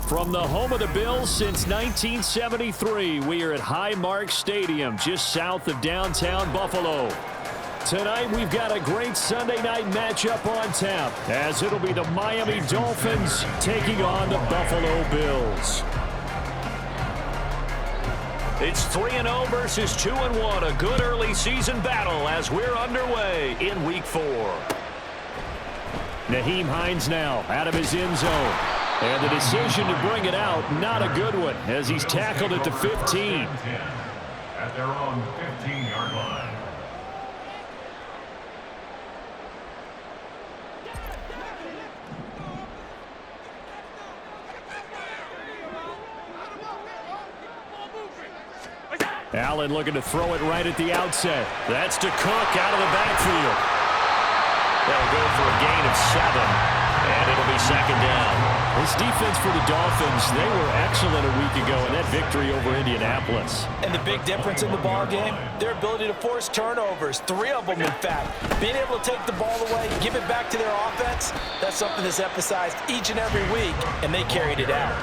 From the home of the Bills since 1973, we are at Highmark Stadium, just south of downtown Buffalo. Tonight, we've got a great Sunday night matchup on tap, as it'll be the Miami Dolphins taking on the Buffalo Bills. It's 3-0 versus 2-1, a good early season battle as we're underway in Week 4. Nyheim Hines now out of his end zone. And the decision to bring it out, not a good one, as he's tackled at the 15. At their own 15-yard line. Allen looking to throw it right at the outset. That's to Cook out of the backfield. They'll go for a gain of 7, and it'll be second down. This defense for the Dolphins, they were excellent a week ago in that victory over Indianapolis. And the big difference in the ball game, their ability to force turnovers, 3 of them in fact. Being able to take the ball away, give it back to their offense, that's something that's emphasized each and every week, and they carried it out.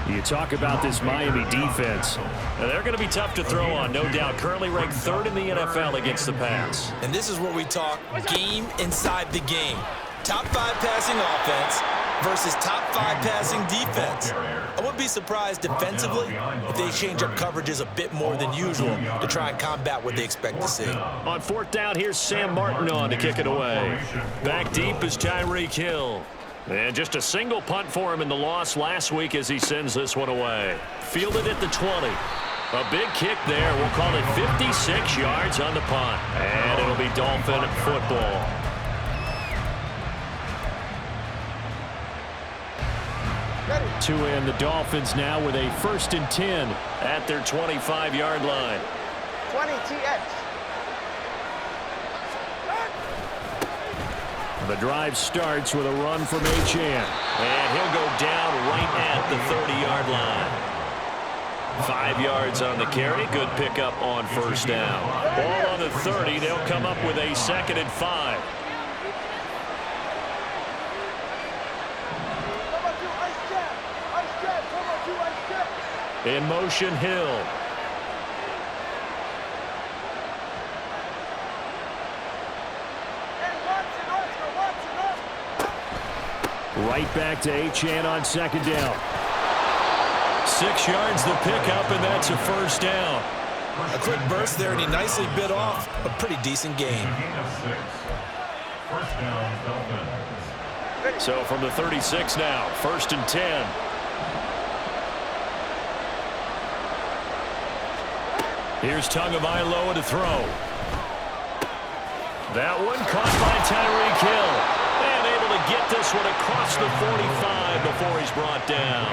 You talk about this Miami defense. Now, they're going to be tough to throw on, no doubt. Currently ranked 3rd in the NFL against the pass. And this is where we talk game inside the game. Top 5 passing offense versus top 5 passing defense. I wouldn't be surprised defensively if they change up coverages a bit more than usual to try and combat what they expect to see. On 4th down, here's Sam Martin on to kick it away. Back deep is Tyreek Hill. And just a single punt for him in the loss last week as he sends this one away. Fielded at the 20. A big kick there. We'll call it 56 yards on the punt. And it'll be Dolphin football. To end the Dolphins now with a 1st and 10 at their 25-yard line. 20 TX. The drive starts with a run from Achane. And he'll go down right at the 30-yard line. 5 yards on the carry. Good pickup on 1st down. Ball on the 30. They'll come up with a 2nd and 5. In motion, Hill. Right back to Achane on 2nd down. 6 yards the pickup, and that's a 1st down. A quick burst there, and he nicely bit off a pretty decent gain. So from the 36 now, 1st and 10. Here's Tagovailoa to throw. That one caught by Tyreek Hill. And able to get this one across the 45 before he's brought down.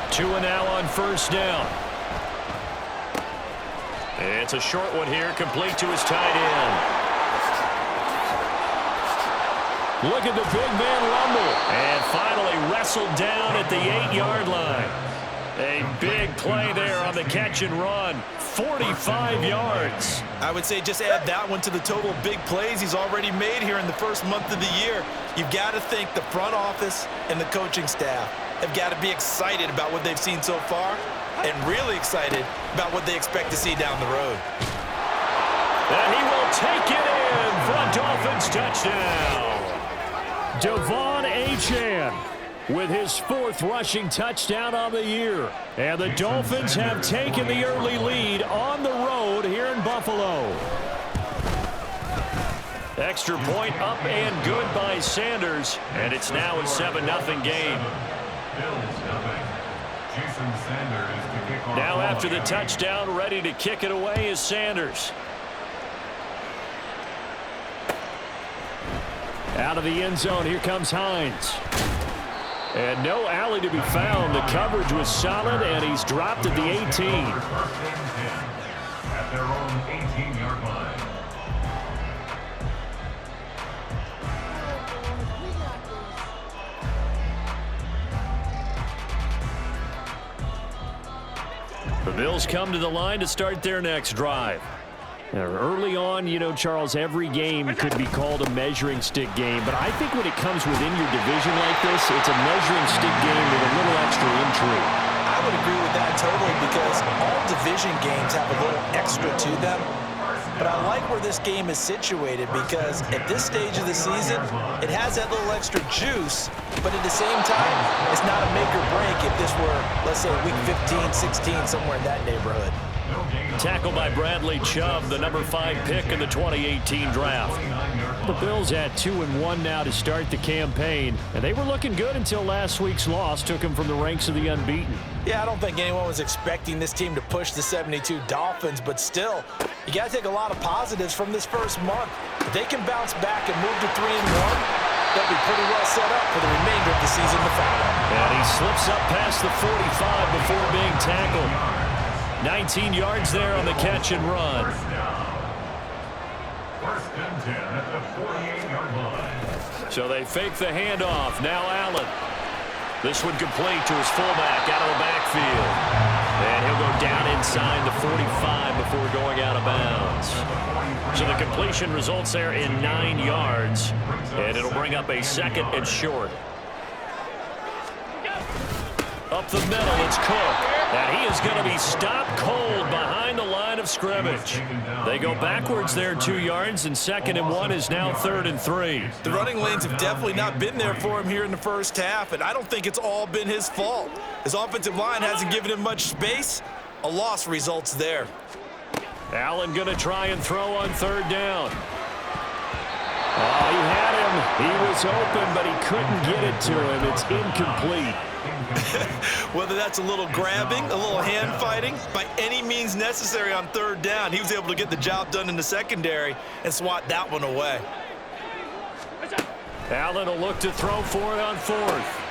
2 now on 1st down. It's a short one here, complete to his tight end. Look at the big man rumble. And finally wrestled down at the 8-yard line. A big play there on the catch and run. 45 yards. I would say just add that one to the total of big plays he's already made here in the first month of the year. You've got to think the front office and the coaching staff have got to be excited about what they've seen so far and really excited about what they expect to see down the road. And he will take it in for a Dolphins touchdown. Devon Achane with his 4th rushing touchdown on the year. And the Dolphins have taken the early lead on the road here in Buffalo. Extra point up and good by Sanders. And it's now a 7-0 game. Now after the touchdown, ready to kick it away is Sanders. Out of the end zone, here comes Hines. And no alley to be found. The coverage was solid, and he's dropped at the 18. At their own 18-yard line. The Bills come to the line to start their next drive. Early on, you know, Charles, every game could be called a measuring stick game, but I think when it comes within your division like this, it's a measuring stick game with a little extra intrigue. I would agree with that totally because all division games have a little extra to them. But I like where this game is situated because at this stage of the season, it has that little extra juice, but at the same time, it's not a make or break if this were, let's say, week 15, 16, somewhere in that neighborhood. Tackle by Bradley Chubb, the number 5 pick in the 2018 draft. The Bills at 2-1 now to start the campaign, and they were looking good until last week's loss took them from the ranks of the unbeaten. Yeah, I don't think anyone was expecting this team to push the 72 Dolphins, but still, you got to take a lot of positives from this first month. If they can bounce back and move to 3-1, they'll be pretty well set up for the remainder of the season to follow. And he slips up past the 45 before being tackled. 19 yards there on the catch and run. First and 10 at the 48-yard line. So they fake the handoff. Now Allen. This one complete to his fullback out of the backfield. And he'll go down inside the 45 before going out of bounds. So the completion results there in 9 yards. And it'll bring up a second and short. Up the middle, it's Cook. And he is going to be stopped cold behind the line of scrimmage. They go backwards there 2 yards, and 2nd and 1 is now 3rd and 3. The running lanes have definitely not been there for him here in the first half, and I don't think it's all been his fault. His offensive line hasn't given him much space. A loss results there. Allen going to try and throw on 3rd down. Oh, he had him. He was open, but he couldn't get it to him. It's incomplete. Whether that's a little grabbing, a little hand fighting, by any means necessary on 3rd down, he was able to get the job done in the secondary and swat that one away. Allen will look to throw for it on 4th.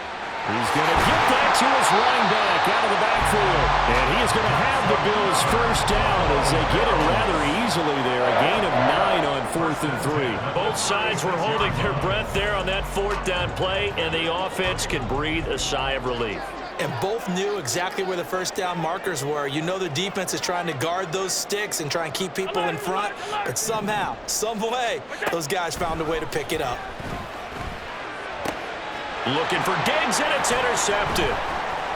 He's going to get that to his running back out of the backfield. And he is going to have the Bills first down as they get it rather easily there. A gain of 9 on 4th and 3. Both sides were holding their breath there on that 4th down play, and the offense can breathe a sigh of relief. And both knew exactly where the first down markers were. You know the defense is trying to guard those sticks and try and keep people in front, but somehow, some way, those guys found a way to pick it up. Looking for Diggs, and it's intercepted.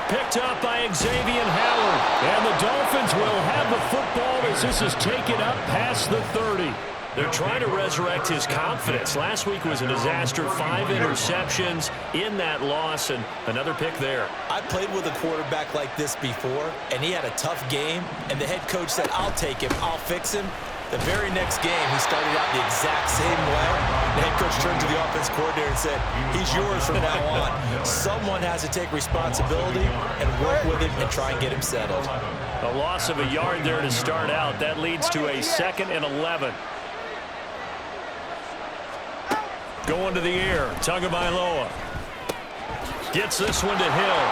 Picked up by Xavier Howard. And the Dolphins will have the football as this is taken up past the 30. They're trying to resurrect his confidence. Last week was a disaster. 5 interceptions in that loss, and another pick there. I played with a quarterback like this before, and he had a tough game, and the head coach said, I'll take him, I'll fix him. The very next game, he started out the exact same way. The head coach turned to the offense coordinator and said, he's yours from now on. Someone has to take responsibility and work with him and try and get him settled. A loss of a yard there to start out. That leads to a 2nd and 11. Going to the air, Tagovailoa. Gets this one to Hill.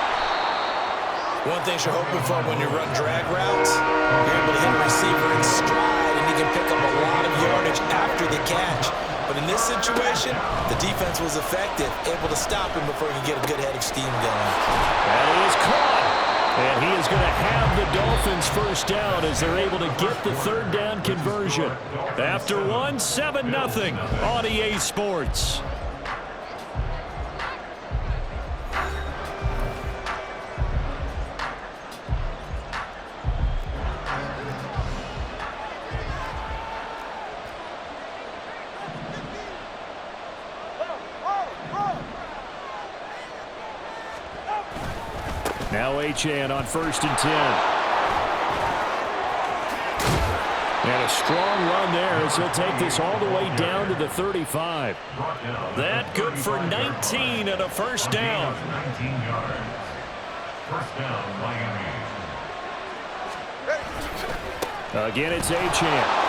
One thing you're hoping for when you run drag routes, you're able to hit a receiver in stride, and he can pick up a lot of yardage after the catch. But in this situation, the defense was effective, able to stop him before he could get a good head of steam going. And he is caught. And he is going to have the Dolphins first down as they're able to get the 3rd down conversion. After one, 7-0 on EA Sports. Now Achane on 1st and 10. And a strong run there as he'll take this all the way down to the 35. That good for 19 and a first down. 19 yards. First down, Miami. Again, it's Achane.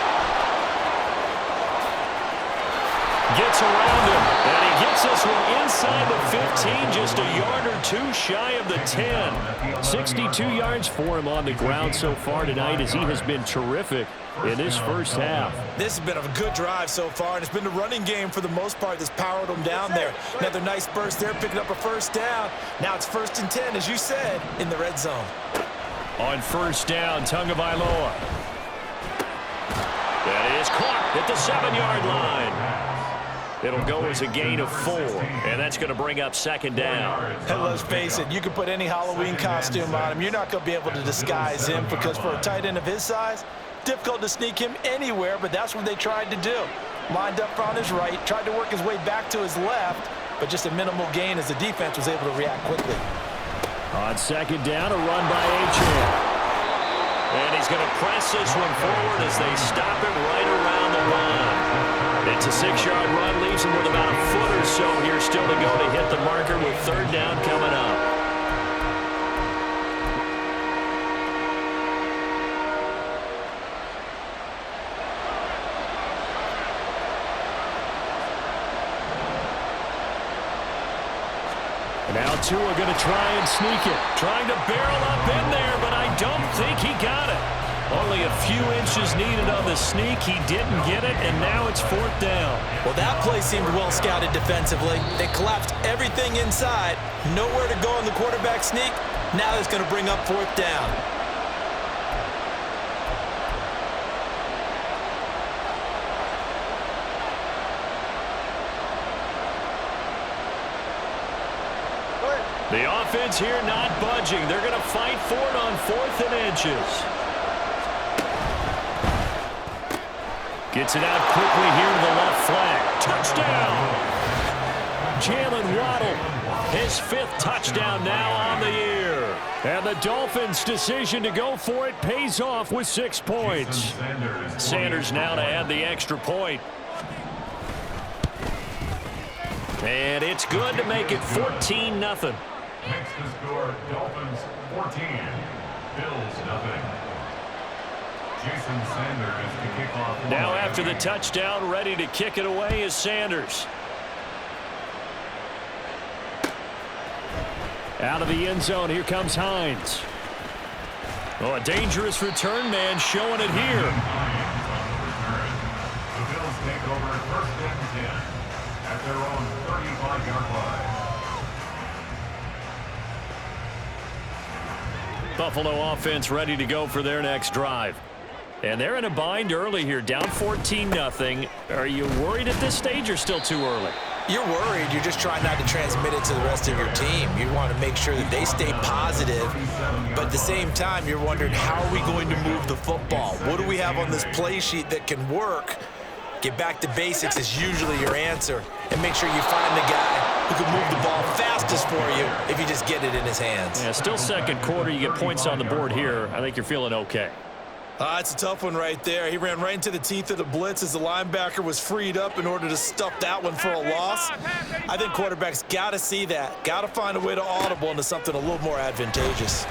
Gets around him, and he gets this one inside the 15, just a yard or 2 shy of the 10. 62 yards for him on the ground so far tonight as he has been terrific in his first half. This has been a good drive so far, and it's been the running game for the most part that's powered them down there. Another nice burst there, picking up a first down. Now it's 1st and 10, as you said, in the red zone. On 1st down, Tagovailoa. at the 7-yard line. It'll go as a gain of 4, and that's going to bring up second down. And let's face it, you can put any Halloween costume on him. You're not going to be able to disguise him because for a tight end of his size, difficult to sneak him anywhere, but that's what they tried to do. Lined up on his right, tried to work his way back to his left, but just a minimal gain as the defense was able to react quickly. On second down, a run by Achane. And he's going to press this one forward as they stop it right around the line. It's a 6-yard run, leaves him with about a foot or so here still to go to hit the marker with third down coming up. Now Tua going to try and sneak it. Trying to barrel up in there, but I don't think he got it. Only a few inches needed on the sneak. He didn't get it, and now it's fourth down. Well, that play seemed well scouted defensively. They collapsed everything inside. Nowhere to go on the quarterback sneak. Now it's going to bring up fourth down. The offense here not budging. They're going to fight for it on 4th and inches. Gets it out quickly here to the left flank. Touchdown! Jalen Waddle, his 5th touchdown now on the year. And the Dolphins' decision to go for it pays off with 6 points. Sanders now to add the extra point. And it's good to make it 14-0. Next to score, Dolphins 14, Bills nothing. Jason Sanders to kick off. Now after the touchdown, ready to kick it away is Sanders. Out of the end zone, here comes Hines. Oh, a dangerous return man showing it here. The Bills take over 1st and 10 at their own 35-yard line. Buffalo offense ready to go for their next drive. And they're in a bind early here, down 14-0. Are you worried at this stage or still too early? You're worried. You're just trying not to transmit it to the rest of your team. You want to make sure that they stay positive, but at the same time, you're wondering, how are we going to move the football? What do we have on this play sheet that can work? Get back to basics is usually your answer, and make sure you find the guy who can move the ball fastest for you if you just get it in his hands. Yeah, still second quarter. You get points on the board here. I think you're feeling okay. It's a tough one right there. He ran right into the teeth of the blitz as the linebacker was freed up in order to stuff that one for a loss. I think quarterbacks got to see that. Got to find a way to audible into something a little more advantageous.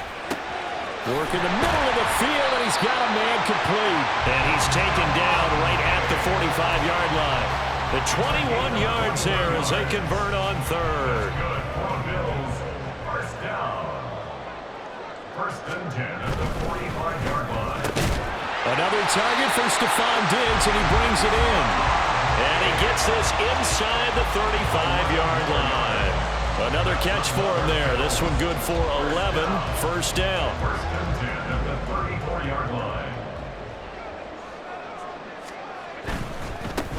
Work in the middle of the field, and he's got a man complete. And he's taken down right at the 45-yard line. The 21 yards there as they convert on third. Good for the Bills. First down. 1st and 10 at the 45-yard line. Another target for Stephon Diggs, and he brings it in. And he gets this inside the 35-yard line. Another catch for him there. This one good for 11. First down. 1st and 10 at the 34-yard line.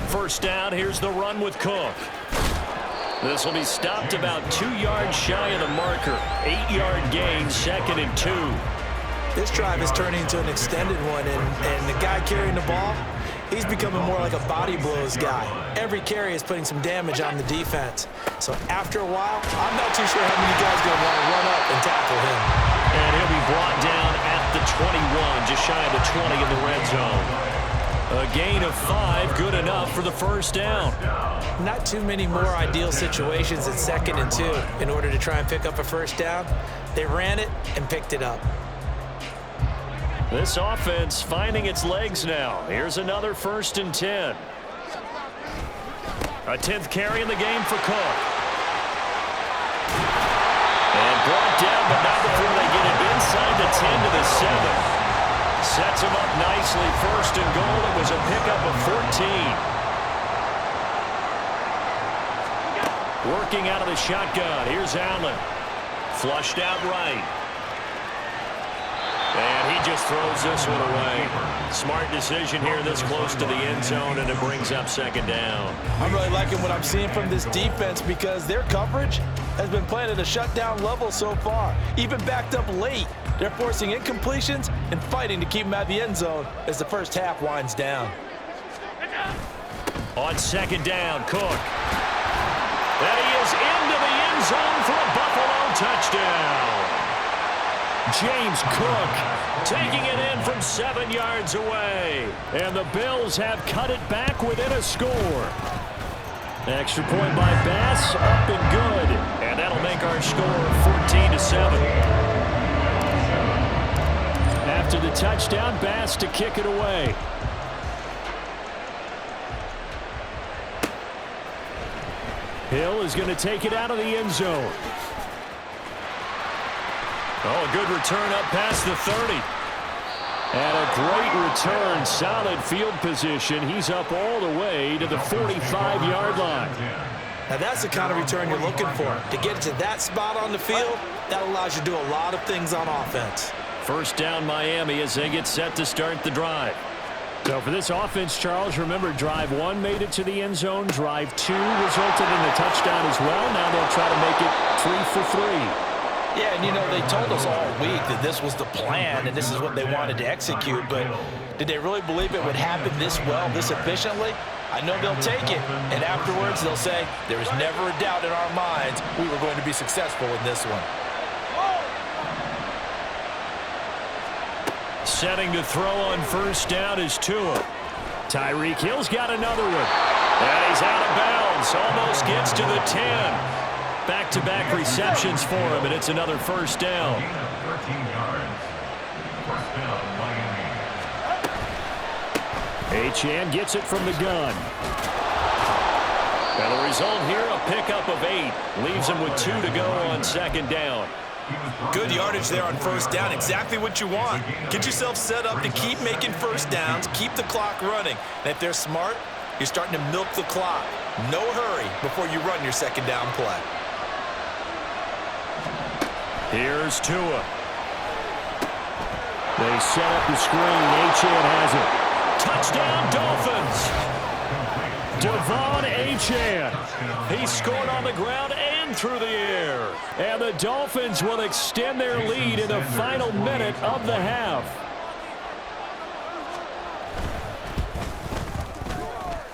First down, here's the run with Cook. This will be stopped about 2 yards shy of the marker. 8-yard gain, 2nd and 2. This drive is turning into an extended one, and the guy carrying the ball, he's becoming more like a body blows guy. Every carry is putting some damage on the defense. So after a while, I'm not too sure how many guys are going to want to run up and tackle him. And he'll be brought down at the 21, just shy of the 20 in the red zone. A gain of 5, good enough for the first down. Not too many more ideal situations at 2nd and 2 in order to try and pick up a first down. They ran it and picked it up. This offense finding its legs now. Here's another 1st and 10. A 10th carry in the game for Cook. And brought down, but not before they get it inside the 10 to the 7. Sets him up nicely. 1st and goal. It was a pickup of 14. Working out of the shotgun. Here's Allen. Flushed out right. And he just throws this one away. Smart decision here this close to the end zone, and it brings up second down. I'm really liking what I'm seeing from this defense because their coverage has been playing at a shutdown level so far. Even backed up late, they're forcing incompletions and fighting to keep them out of the end zone as the first half winds down. On second down, Cook. And he is into the end zone for a Buffalo touchdown. James Cook taking it in from 7 yards away. And the Bills have cut it back within a score. Extra point by Bass, up and good. And that'll make our score 14-7. After the touchdown, Bass to kick it away. Hill is going to take it out of the end zone. Oh, a good return up past the 30. And a great return, solid field position. He's up all the way to the 45-yard line. Now that's the kind of return you're looking for. To get to that spot on the field, that allows you to do a lot of things on offense. First down Miami as they get set to start the drive. So for this offense, Charles, remember drive 1 made it to the end zone. Drive 2 resulted in a touchdown as well. Now they'll try to make it 3 for 3. Yeah, and you know, they told us all week that this was the plan and this is what they wanted to execute, but did they really believe it would happen this well, this efficiently? I know they'll take it, and afterwards they'll say, there was never a doubt in our minds we were going to be successful in this one. Setting to throw on first down is Tua. Tyreek Hill's got another one. And he's out of bounds. Almost gets to the 10. Back-to-back receptions for him, and it's another first down. 13 yards. First down, Miami. Achane gets it from the gun. And the result here, a pickup of 8. Leaves him with 2 to go on second down. Good yardage there on first down. Exactly what you want. Get yourself set up to keep making first downs, keep the clock running. And if they're smart, you're starting to milk the clock. No hurry before you run your second down play. Here's Tua. They set up the screen. Achane has it. Touchdown, Dolphins. Devon Achane. He scored on the ground and through the air. And the Dolphins will extend their lead in the final minute of the half.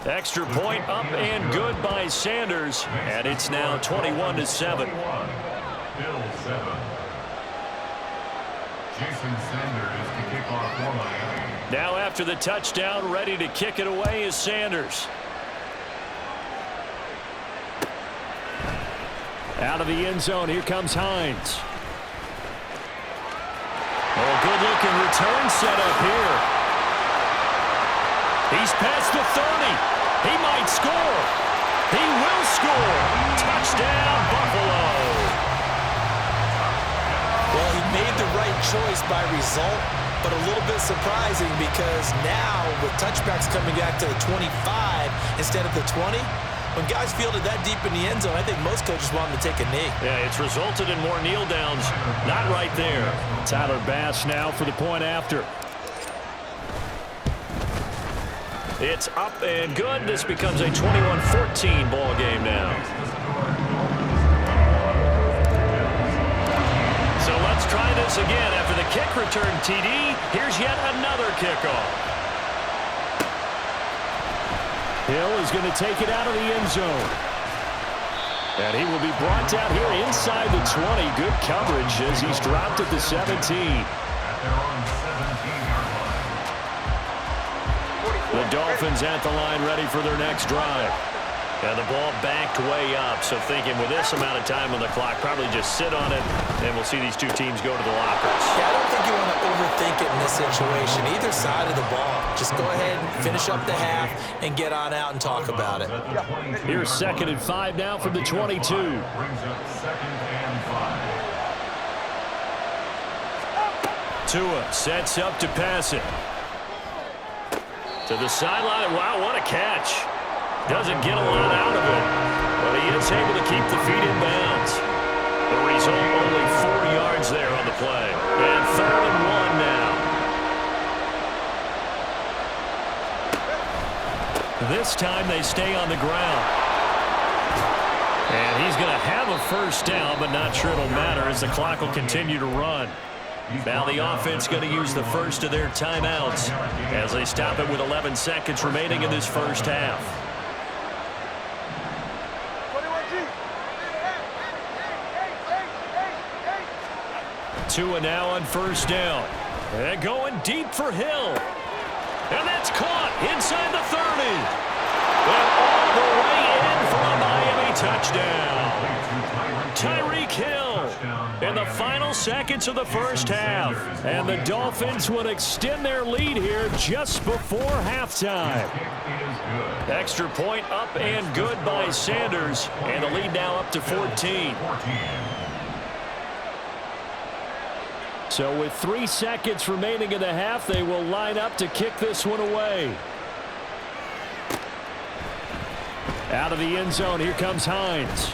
Extra point up and good by Sanders. And it's now 21-7. Bills 7. Jason Sanders to kick off for Miami. Now after the touchdown, ready to kick it away is Sanders. Out of the end zone, here comes Hines. Oh, good-looking return set up here. He's past the 30. He might score. He will score. Touchdown, Buffalo. Well, he made the right choice by result, but a little bit surprising because now with touchbacks coming back to the 25 instead of the 20, when guys fielded that deep in the end zone, I think most coaches want them to take a knee. Yeah, it's resulted in more kneel downs. Not right there. Tyler Bass now for the point after. It's up and good. This becomes a 21-14 ball game now. So let's try this again. After the kick return TD, here's yet another kickoff. Hill is going to take it out of the end zone. And he will be brought down here inside the 20. Good coverage as he's dropped at the 17. The Dolphins at the line ready for their next drive. And the ball backed way up, so thinking with this amount of time on the clock, probably just sit on it, and we'll see these two teams go to the lockers. Yeah, I don't think you want to overthink it in this situation. Either side of the ball. Just go ahead and finish up the half and get on out and talk about it. Here's 2nd and 5 now from the 22. Brings up 2nd and 5. Tua sets up to pass it. To the sideline. Wow, what a catch. Doesn't get a lot out of it, but he is able to keep the feet in bounds. The result, only 4 yards there on the play. And 3rd and 1 now. This time they stay on the ground. And he's going to have a first down, but not sure it'll matter as the clock will continue to run. Now the offense going to use the first of their timeouts as they stop it with 11 seconds remaining in this first half. 2 and now on first down. And going deep for Hill. And that's caught inside the 30. And all the way in for a Miami touchdown. Tyreek Hill in the final seconds of the first half. And the Dolphins would extend their lead here just before halftime. Extra point up and good by Sanders. And the lead now up to 14. So with 3 seconds remaining in the half, they will line up to kick this one away. Out of the end zone, here comes Hines.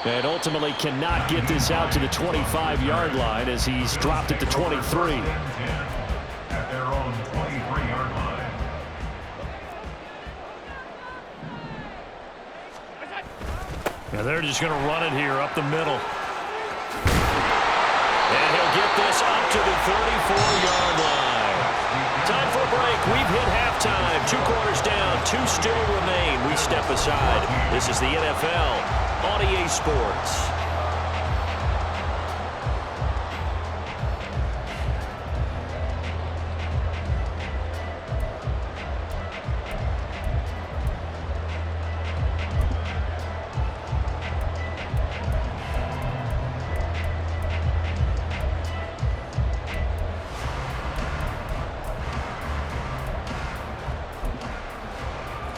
And ultimately cannot get this out to the 25-yard line as he's dropped it to 23. At their own 23-yard line. Yeah, they're just going to run it here up the middle. And he'll get this up to the 34-yard line. Time for a break. We've hit halftime. 2 quarters down. 2 still remain. We step aside. This is the NFL on EA Sports.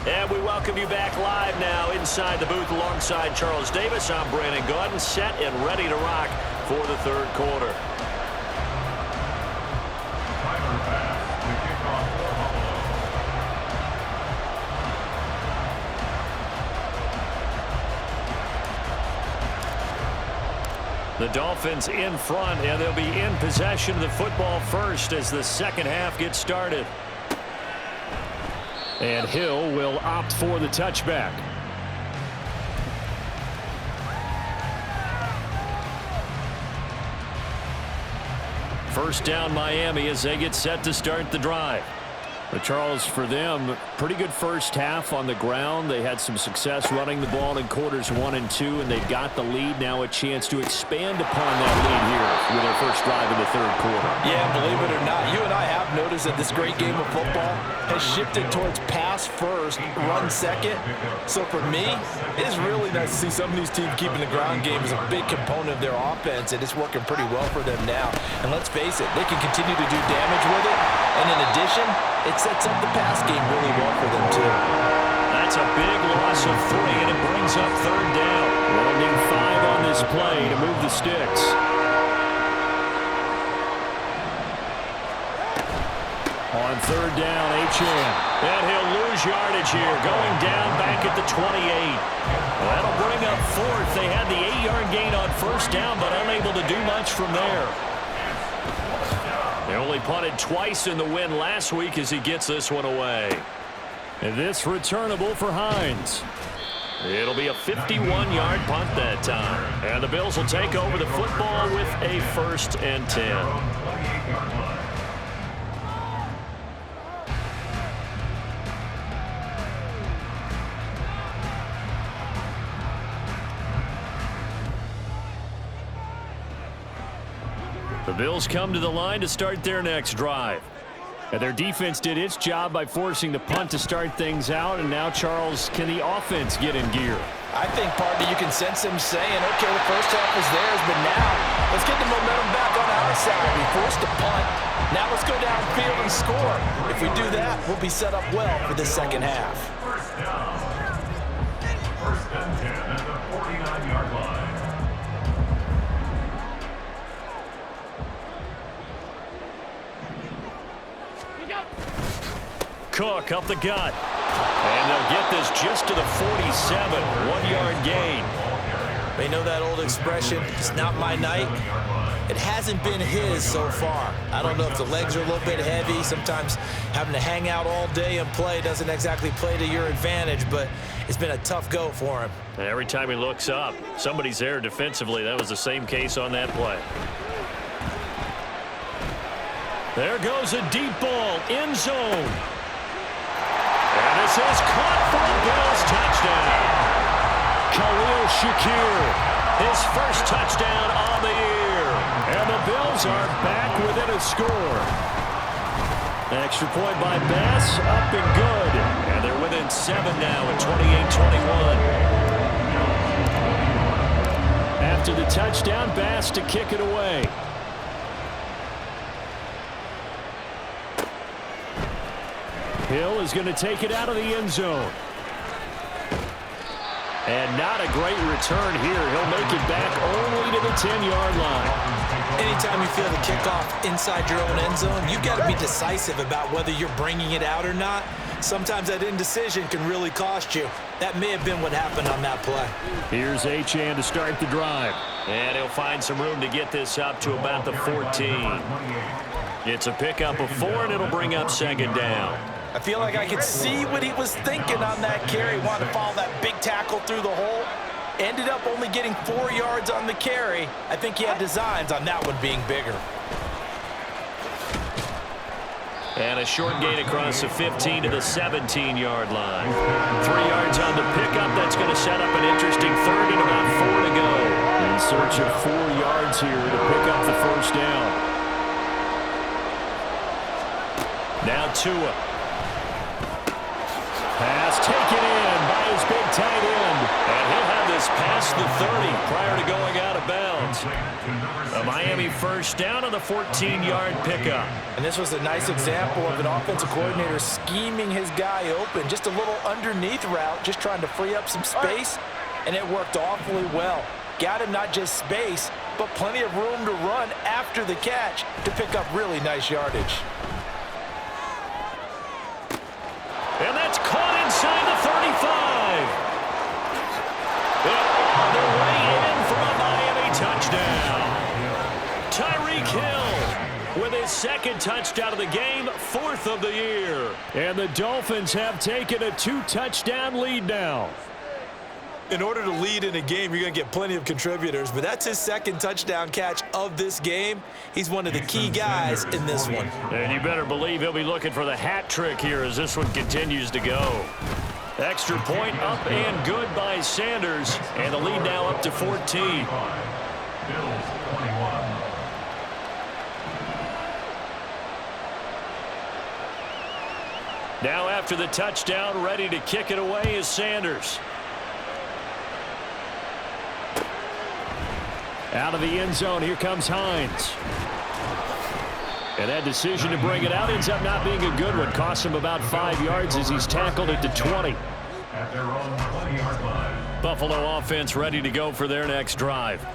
And we welcome you back live now inside the booth alongside Charles Davis. I'm Brandon Gaudin, set and ready to rock for the third quarter. Tyler Bass to kick off the Dolphins in front, and they'll be in possession of the football first as the second half gets started. And Hill will opt for the touchback. First down Miami as they get set to start the drive. But Charles, for them, pretty good first half on the ground. They had some success running the ball in quarters 1 and 2, and they've got the lead. Now a chance to expand upon that lead here with their first drive in the third quarter. Yeah, believe it or not, you and I have noticed that this great game of football has shifted towards pass first, run second. So for me, it is really nice to see some of these teams keeping the ground game as a big component of their offense, and it's working pretty well for them now. And let's face it, they can continue to do damage with it. And in addition, it sets up the pass game really well for them, too. That's a big loss of 3, and it brings up third down. They'll need 5 on this play to move the sticks. On third down, Achane. And he'll lose yardage here, going down back at the 28. That'll bring up fourth. They had the 8-yard gain on first down, but unable to do much from there. They only punted twice in the win last week as he gets this one away. And this returnable for Hines. It'll be a 51-yard punt that time. And the Bills will take over the football with a 1st and 10. The Bills come to the line to start their next drive. And their defense did its job by forcing the punt to start things out. And now, Charles, can the offense get in gear? I think, partner, you can sense them saying, okay, the first half was theirs, but now let's get the momentum back on our side. We forced a punt. Now let's go downfield and score. If we do that, we'll be set up well for the second half. First down. 1st and 10 at the 49-yard line. Cook up the gut. And they'll get this just to the 47. 1-yard gain. They know that old expression, it's not my night. It hasn't been his so far. I don't know if the legs are a little bit heavy. Sometimes having to hang out all day and play doesn't exactly play to your advantage, but it's been a tough go for him. And every time he looks up, somebody's there defensively. That was the same case on that play. There goes a deep ball, end zone. And this is caught for a Bills touchdown. Khalil Shakir, his first touchdown on the year. And the Bills are back within a score. Extra point by Bass, up and good. And they're within 7 now at 28-21. After the touchdown, Bass to kick it away. Hill is going to take it out of the end zone. And not a great return here. He'll make it back only to the 10-yard line. Anytime you feel the kickoff inside your own end zone, you've got to be decisive about whether you're bringing it out or not. Sometimes that indecision can really cost you. That may have been what happened on that play. Here's Achane to start the drive. And he'll find some room to get this up to about the 14. It's a pickup of 4, and it'll bring up second down. I feel like I could see what he was thinking on that carry. Wanted to follow that big tackle through the hole. Ended up only getting 4 yards on the carry. I think he had designs on that one being bigger. And a short gain across the 15 to the 17-yard line. 3 yards on the pickup. That's going to set up an interesting third and about 4 to go. In search of 4 yards here to pick up the first down. Now Tua. Pass taken in by his big tight end. And he'll have this past the 30 prior to going out of bounds. A Miami first down on the 14-yard pickup. And this was a nice example of an offensive coordinator scheming his guy open. Just a little underneath route, just trying to free up some space. And it worked awfully well. Got him not just space, but plenty of room to run after the catch to pick up really nice yardage. And that's caught inside the 35. They're on their way in for a Miami touchdown. Tyreek Hill with his second touchdown of the game, 4th of the year. And the Dolphins have taken a 2-touchdown lead now. In order to lead in a game, you're going to get plenty of contributors, but that's his second touchdown catch of this game. He's one of the key guys in this one. And you better believe he'll be looking for the hat trick here as this one continues to go. Extra point up and good by Sanders, and the lead now up to 14. Bills 21. Now after the touchdown, ready to kick it away is Sanders. Out of the end zone, here comes Hines. And that decision to bring it out ends up not being a good one. Costs him about 5 yards as he's tackled at the 20. At their own 20-yard line. Buffalo offense ready to go for their next drive.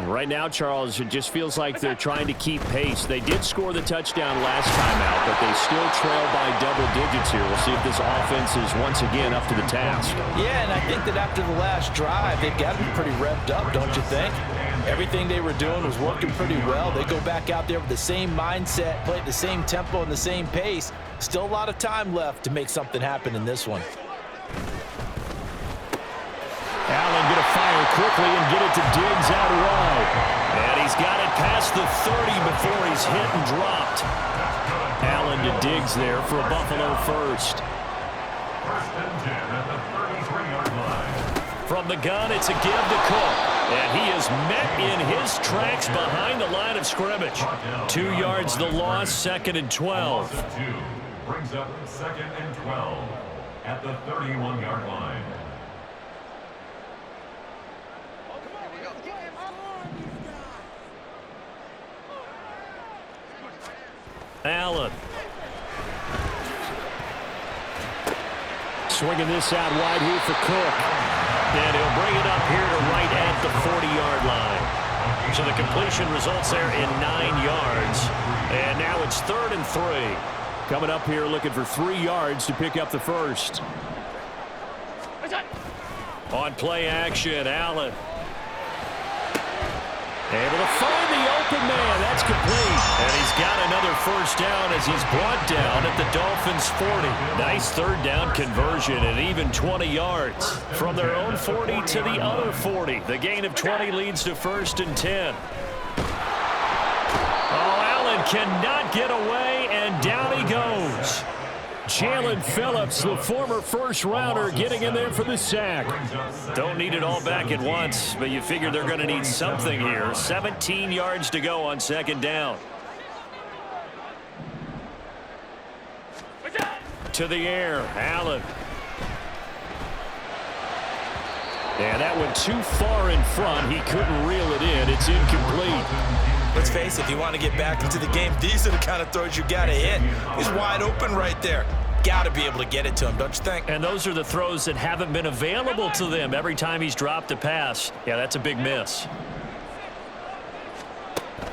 Right now, Charles, it just feels like they're trying to keep pace. They did score the touchdown last time out, but they still trail by double digits here. We'll see if this offense is once again up to the task. Yeah, and I think that after the last drive, they've got to be pretty revved up, don't you think? Everything they were doing was working pretty well. They go back out there with the same mindset, play at the same tempo and the same pace. Still a lot of time left to make something happen in this one. Allen going to fire quickly and get it to Diggs out wide. And he's got it past the 30 before he's hit and dropped. Allen to Diggs there for a Buffalo first. First and 10 at the 33-yard line. From the gun, it's a give to Cook. And he is met in his tracks behind the line of scrimmage. 2 yards the loss, 2nd and 12. Loss of 2 brings up 2nd and 12 at the 31-yard line. Allen. Swinging this out wide here for Cook. And he'll bring it up here to right at the 40-yard line. So the completion results there in 9 yards. And now it's 3rd and 3. Coming up here looking for 3 yards to pick up the first. On play action, Allen. Able to find the open man. That's complete. And he's got another first down as he's brought down at the Dolphins' 40. Nice third down conversion and even 20 yards. From their own 40 to the other 40. The gain of 20 leads to 1st and 10. Oh, Allen cannot get away, and down he goes. Jalen Phillips, the former first-rounder, getting in there for the sack. Don't need it all back at once, but you figure they're going to need something here. 17 yards to go on 2nd down. To the air, Allen. And that went too far in front. He couldn't reel it in. It's incomplete. Let's face it, if you want to get back into the game, these are the kind of throws you got to hit. He's wide open right there. Got to be able to get it to him, don't you think? And those are the throws that haven't been available to them every time he's dropped a pass. Yeah, that's a big miss.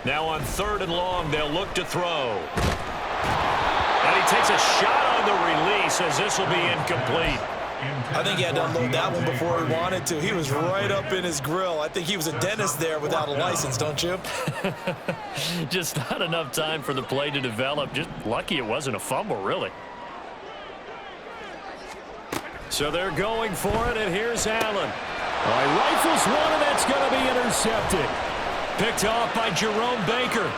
Now on 3rd and long, they'll look to throw. And he takes a shot on the release as this will be incomplete. I think he had to unload that one before he wanted to. He was right up in his grill. I think he was a dentist there without a license, don't you? Just not enough time for the play to develop. Just lucky it wasn't a fumble, really. So they're going for it, and here's Allen. All right, rifles one, and that's going to be intercepted. Picked off by Jerome Baker.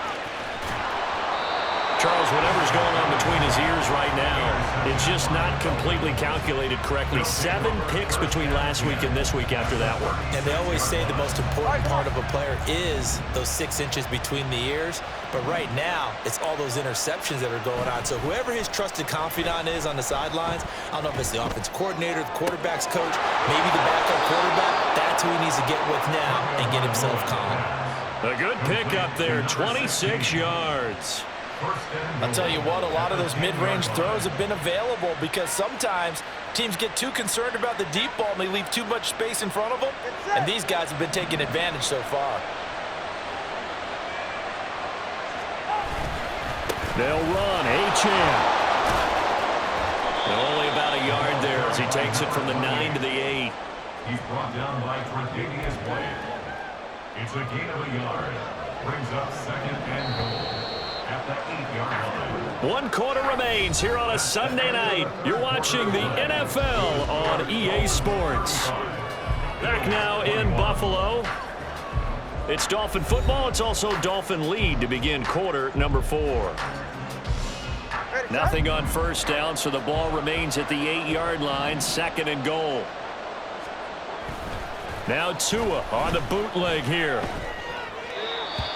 Charles, whatever's going on between his ears right now, it's just not completely calculated correctly. 7 picks between last week and this week after that one. And they always say the most important part of a player is those 6 inches between the ears. But right now, it's all those interceptions that are going on. So whoever his trusted confidant is on the sidelines, I don't know if it's the offense coordinator, the quarterback's coach, maybe the backup quarterback, that's who he needs to get with now and get himself calm. A good pick up there, 26 yards. I'll tell you what, a lot of those mid-range throws have been available because sometimes teams get too concerned about the deep ball and they leave too much space in front of them, and these guys have been taking advantage so far. They'll run, Achane. Only about a yard there as he takes it from the 9 to the 8. He's brought down by Tre'Davious White. It's a gain of a yard. Brings up 2nd and goal. At the 8-yard line. 1 quarter remains here on a Sunday night. You're watching the NFL on EA Sports. Back now in Buffalo. It's Dolphin football. It's also Dolphin lead to begin quarter number 4. Nothing on 1st down, so the ball remains at the 8-yard line. 2nd and goal. Now Tua on the bootleg here.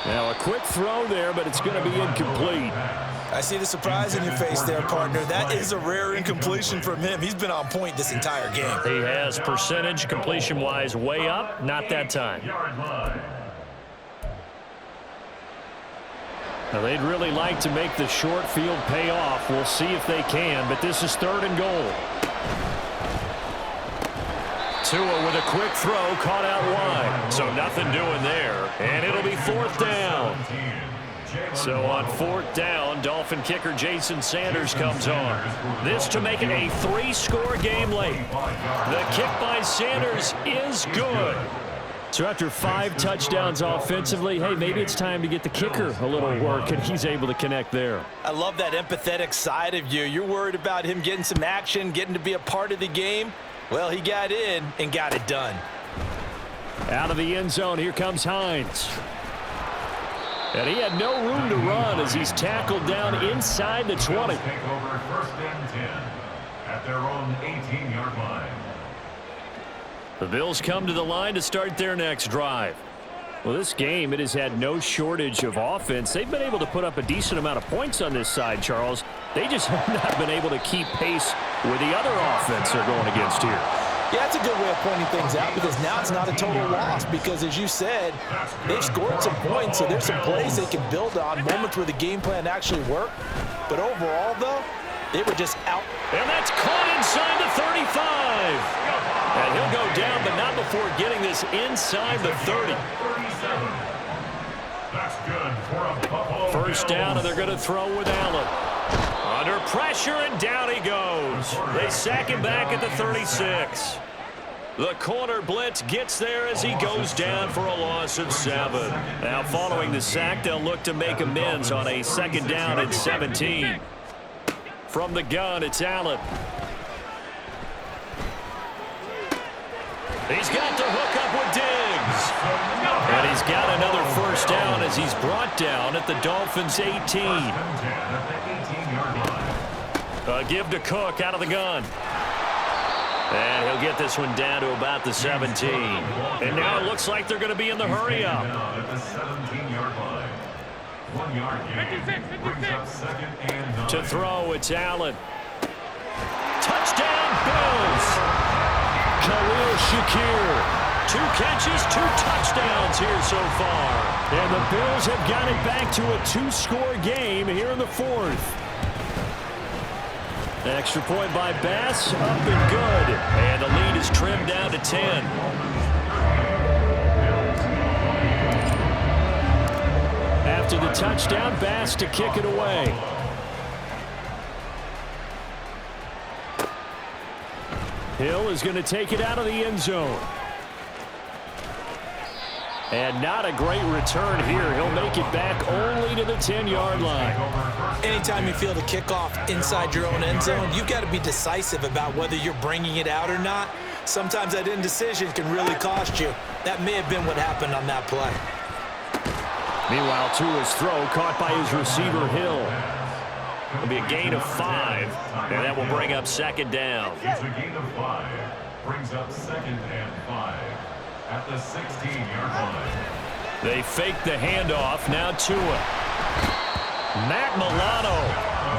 Now a quick throw there, but it's going to be incomplete. I see the surprise in your face there, partner. That is a rare incompletion from him. He's been on point this entire game. He has percentage completion-wise way up, not that time. Now they'd really like to make the short field pay off. We'll see if they can, but this is 3rd and goal. Tua with a quick throw, caught out wide. So nothing doing there. And it'll be 4th down. So on 4th down, Dolphin kicker Jason Sanders comes on. This to make it a 3-score game late. The kick by Sanders is good. So after 5 touchdowns offensively, hey, maybe it's time to get the kicker a little work, and he's able to connect there. I love that empathetic side of you. You're worried about him getting some action, getting to be a part of the game. Well, he got in and got it done. Out of the end zone, here comes Hines. And he had no room to run as he's tackled down inside the 20. Take over 1st and 10 at their own 18-yard line. The Bills come to the line to start their next drive. Well, this game, it has had no shortage of offense. They've been able to put up a decent amount of points on this side, Charles. They just have not been able to keep pace with the other offense they're going against here. Yeah, that's a good way of pointing things out because now it's not a total loss because, as you said, they've scored some points, so there's some plays they can build on, moments where the game plan actually worked. But overall, though, they were just out. And that's caught inside the 35. And he'll go down, but not before getting this inside the 30. That's good for a Buffalo. 1st down, and they're going to throw with Allen. Under pressure, and down he goes. They sack him back at the 36. The corner blitz gets there as he goes down for a loss of 7. Now following the sack, they'll look to make amends on a 2nd down and 17. From the gun, it's Allen. He's got the hook up with Diggs. And he's got another 1st down as he's brought down at the Dolphins' 18. A give to Cook out of the gun. And he'll get this one down to about the 17. And now it looks like they're going to be in the hurry-up. At the 17-yard line. 1 yard gain. Brings up 2nd and 9. To throw, it's Allen. Touchdown, Bills. Khalil Shakir. 2 catches, 2 touchdowns here so far. And the Bills have got it back to a 2-score game here in the 4th. Extra point by Bass, up and good. And the lead is trimmed down to 10. After the touchdown, Bass to kick it away. Hill is going to take it out of the end zone. And not a great return here. He'll make it back only to the 10-yard line. Anytime you feel the kickoff inside your own end zone, you've got to be decisive about whether you're bringing it out or not. Sometimes that indecision can really cost you. That may have been what happened on that play. Meanwhile, Tua's throw caught by his receiver, Hill. It'll be a gain of 5, and that will bring up 2nd down. It's a gain of 5. Brings up 2nd and 5. At the 16-yard line. They fake the handoff. Now Tua. Matt Milano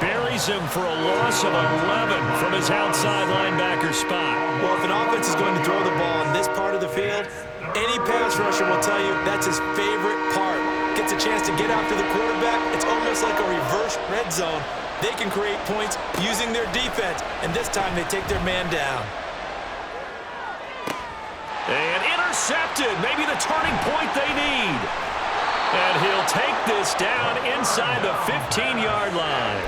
buries him for a loss of 11 from his outside linebacker spot. Well, if an offense is going to throw the ball in this part of the field, any pass rusher will tell you that's his favorite part. Gets a chance to get after the quarterback. It's almost like a reverse red zone. They can create points using their defense, and this time they take their man down. And intercepted, maybe the turning point they need. And he'll take this down inside the 15-yard line.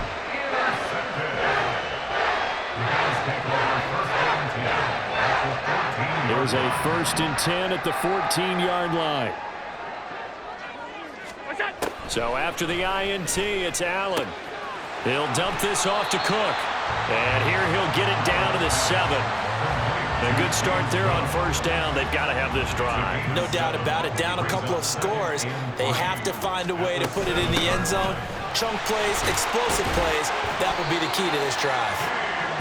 There's a 1st and 10 at the 14-yard line. So after the INT, it's Allen. He'll dump this off to Cook. And here he'll get it down to the 7. A good start there on 1st down. They've got to have this drive. No doubt about it. Down a couple of scores. They have to find a way to put it in the end zone. Chunk plays, explosive plays. That will be the key to this drive.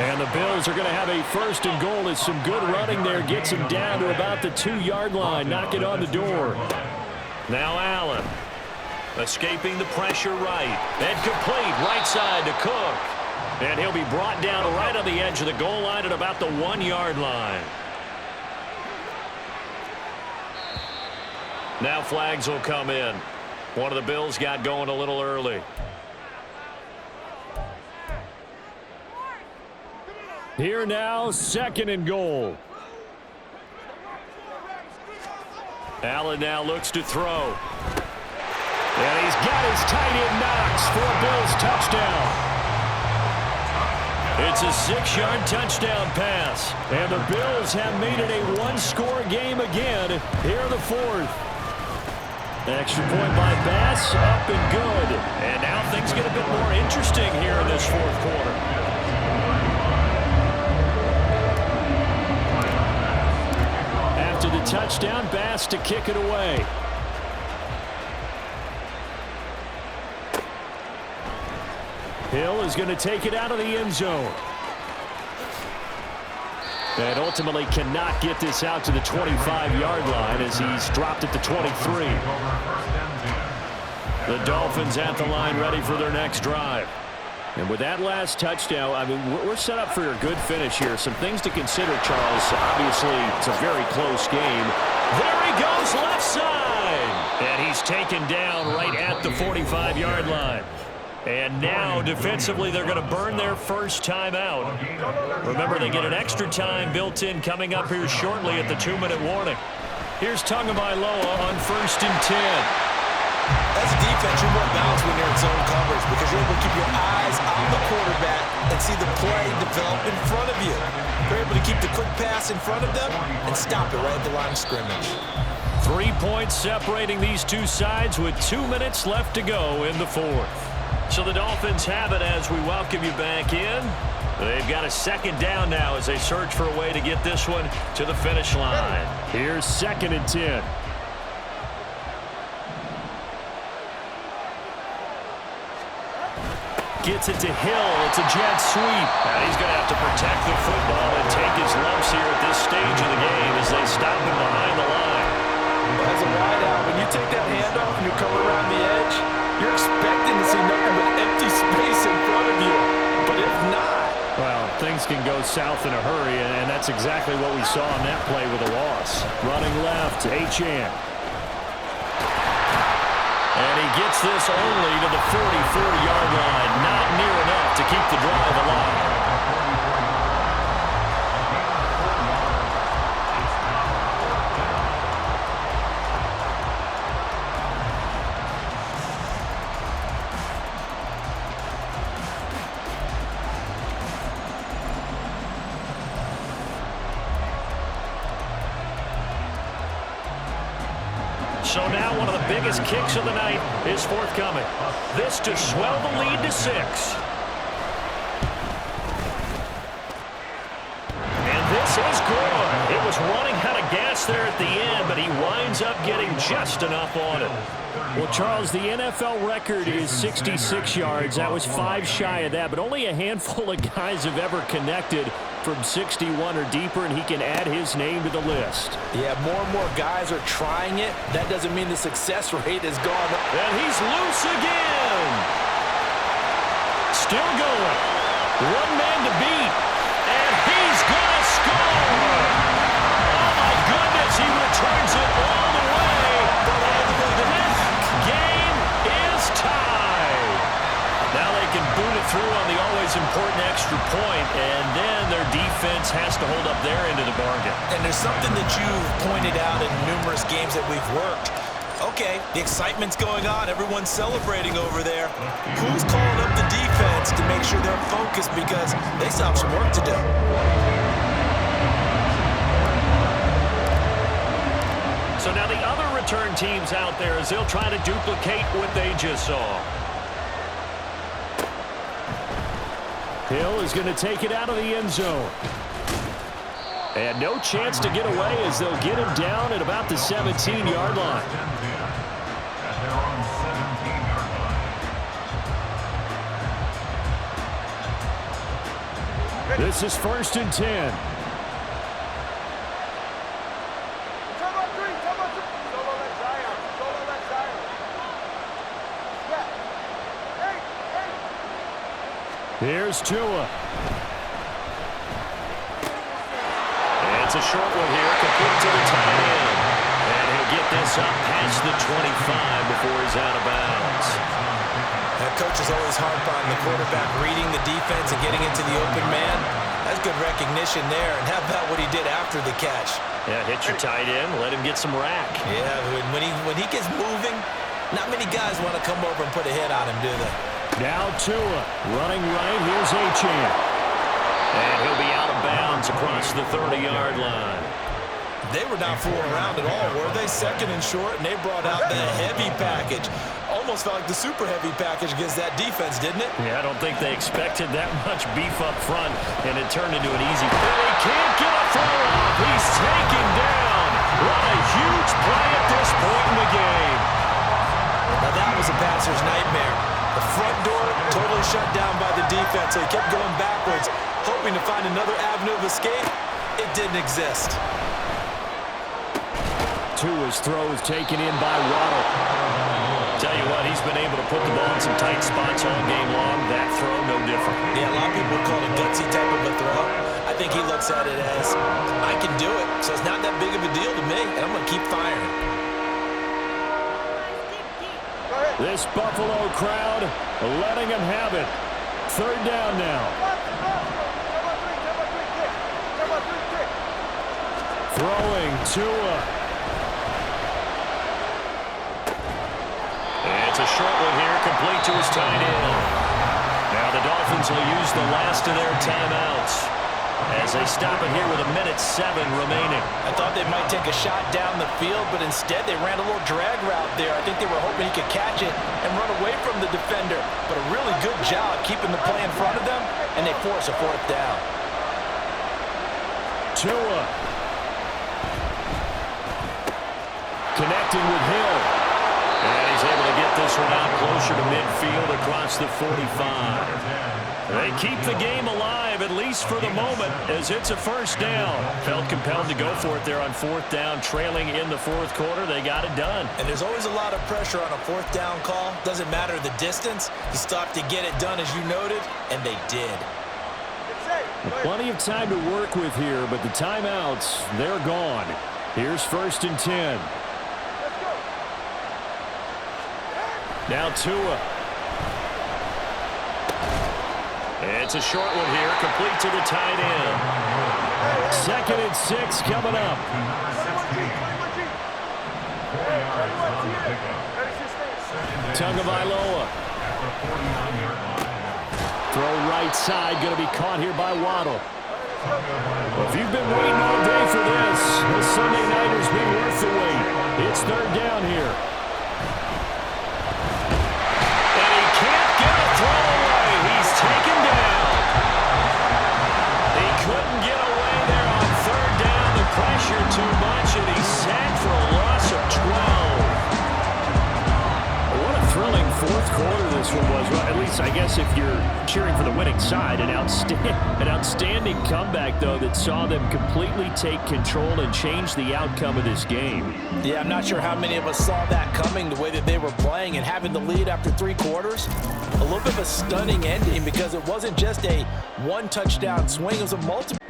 And the Bills are going to have a 1st and goal as some good running there gets him down to about the 2-yard line. Knock it on the door. Now Allen. Escaping the pressure right. And complete right side to Cook. And he'll be brought down right on the edge of the goal line at about the 1-yard line. Now flags will come in. One of the Bills got going a little early. Here now, 2nd and goal. Allen now looks to throw. And he's got his tight end Knox for a Bills touchdown. It's a 6-yard touchdown pass. And the Bills have made it a 1-score game again here in the 4th. Extra point by Bass, up and good. And now things get a bit more interesting here in this 4th quarter. After the touchdown, Bass to kick it away. Hill is going to take it out of the end zone. And ultimately cannot get this out to the 25-yard line as he's dropped at the 23. The Dolphins at the line ready for their next drive. And with that last touchdown, I mean, we're set up for a good finish here. Some things to consider, Charles. Obviously, it's a very close game. There he goes, left side. And he's taken down right at the 45-yard line. And now, defensively, they're going to burn their first time out. Remember, they get an extra time built in coming up here shortly at the 2-minute warning. Here's Tagovailoa on 1st and 10. As a defense, you're more balanced when you're in zone coverage because you're able to keep your eyes on the quarterback and see the play develop in front of you. They're able to keep the quick pass in front of them and stop it right at the line of scrimmage. 3 points separating these two sides with 2 minutes left to go in the fourth. So the Dolphins have it as we welcome you back in. They've got a second down now as they search for a way to get this one to the finish line. Here's 2nd and 10. Gets it to Hill. It's a jet sweep. And he's going to have to protect the football and take his lumps here at this stage of the game as they stop him behind the line. As a wideout, when you take that handoff and you come around the edge, you're expecting to see nothing but empty space in front of you. But if not, well, things can go south in a hurry, and that's exactly what we saw on that play with a loss. Running left, Achane. And he gets this only to the 44-yard line. Not near enough to keep the drive alive. So now one of the biggest kicks of the night is forthcoming. This to swell the lead to 6. And this is good. It was running out of gas there at the end, but he winds up getting just enough on it. Well, Charles, the NFL record is 66 yards. That was 5 shy of that, but only a handful of guys have ever connected from 61 or deeper, and he can add his name to the list. yeah, more and more guys are trying it. That doesn't mean the success rate is gone. And he's loose again. Still going. One man to beat. And he's going to score. Oh, my goodness. He returns it all the way. This game is tied. Now they can boot it through on the always important extra point, and then their defense has to hold up their end of the bargain. And there's something that you've pointed out in numerous games that we've worked. Okay, the excitement's going on. Everyone's celebrating over there. Who's calling up the defense to make sure they're focused because they still have some work to do? So now the other return teams out there as they'll try to duplicate what they just saw. Hill is going to take it out of the end zone. And no chance to get away as they'll get him down at about the 17-yard line. At their own 17-yard line. This is 1st and 10. Here's Tua. It's a short one here, complete to the tight end. And he'll get this up past the 25 before he's out of bounds. That coach is always harp on the quarterback reading the defense and getting into the open man. That's good recognition there. And how about what he did after the catch? Yeah, hit your tight end, let him get some rack. Yeah, when he gets moving, not many guys want to come over and put a hit on him, do they? Now Tua running right. Here's Achane. And he'll be out of bounds across the 30-yard line. They were not fooling around at all, were they? 2nd and short, and they brought out the heavy package. Almost felt like the super heavy package against that defense, didn't it? Yeah, I don't think they expected that much beef up front, and it turned into an easy play. They can't get a throw off. He's taken down. What a huge play at this point in the game. Now that was a passer's nightmare. The front door totally shut down by the defense, so he kept going backwards, hoping to find another avenue of escape. It didn't exist. Tua's throw is taken in by Waddle. Tell you what, he's been able to put the ball in some tight spots all game long. That throw, no different. Yeah, a lot of people would call it a gutsy type of a throw. I think he looks at it as, I can do it, so it's not that big of a deal to me, and I'm going to keep firing. This Buffalo crowd letting him have it. 3rd down now. Throwing Tua. It's a short one here, complete to his tight end. Now the Dolphins will use the last of their timeouts. as they stop it here with 1:07 remaining. I thought they might take a shot down the field, but instead they ran a little drag route there. I think they were hoping he could catch it and run away from the defender. But a really good job keeping the play in front of them, and they force a fourth down. Tua. Connecting with Hill. And he's able to get this one out closer to midfield across the 45. They keep the game alive, at least for the moment, as it's a first down. Felt compelled to go for it there on fourth down, trailing in the fourth quarter. They got it done. And there's always a lot of pressure on a fourth down call. Doesn't matter the distance. You stop to get it done, as you noted, and they did. Plenty of time to work with here, but the timeouts, they're gone. Here's 1st and 10. Now Tua. It's a short one here, complete to the tight end. 2nd and 6 coming up. Tagovailoa. Throw right side, going to be caught here by Waddle. Well, if you've been waiting all day for this Sunday nighter's been worth the wait. It's 3rd down here. And he can't get a throw away. He's taken down. He couldn't get away there on 3rd down. The pressure too much, and he's sacked for a loss of 12. What a thrilling fourth quarter this one was. Well, at least I guess if you're cheering for the winning side, an outstanding comeback, though, that saw them completely take control and change the outcome of this game. Yeah, I'm not sure how many of us saw that coming, the way that they were playing and having the lead after 3 quarters. A little bit of a stunning ending because it wasn't just a one touchdown swing, it was a multiple.